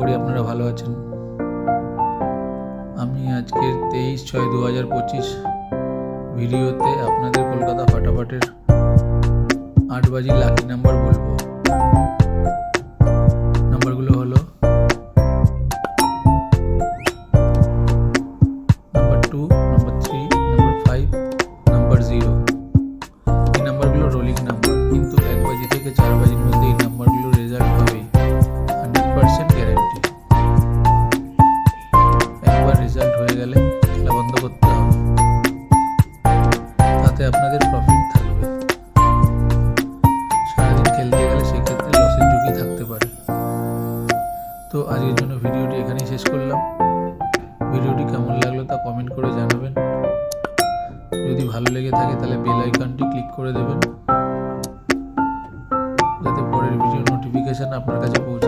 করি আপনারা ভালো আছেন। আমি আজকের 23/6/2025 ভিডিওতে আপনাদের কলকাতা ফাটাফাটের 8 বাজি লাকি নাম্বার বলবো। নাম্বারগুলো হলো নাম্বার 2, নাম্বার 3, নাম্বার 5, নাম্বার 0। এই নাম্বারগুলো রোলিং নাম্বার, কিন্তু 1 বাজি থেকে 4 বাজির মধ্যে এই নাম্বারগুলো রেজাল্ট হবেই, 100% গ্যারান্টি। একবার রেজাল্ট হয়ে গেলে খেলা বন্ধ করতে হবে, তাতে আপনাদের প্রফিট থাকবে। সারাদিন খেলতে গেলে সেক্ষেত্রে লসের ঝুঁকি থাকতে পারে। তো আজকের জন্য ভিডিওটি এখানেই শেষ করলাম। ভিডিওটি কেমন লাগলো তা কমেন্ট করে জানাবেন। যদি ভালো লেগে থাকে তাহলে বেল আইকনটি ক্লিক করে দেবেন, যাতে পরের ভিডিও নোটিফিকেশন আপনার কাছে পৌঁছে।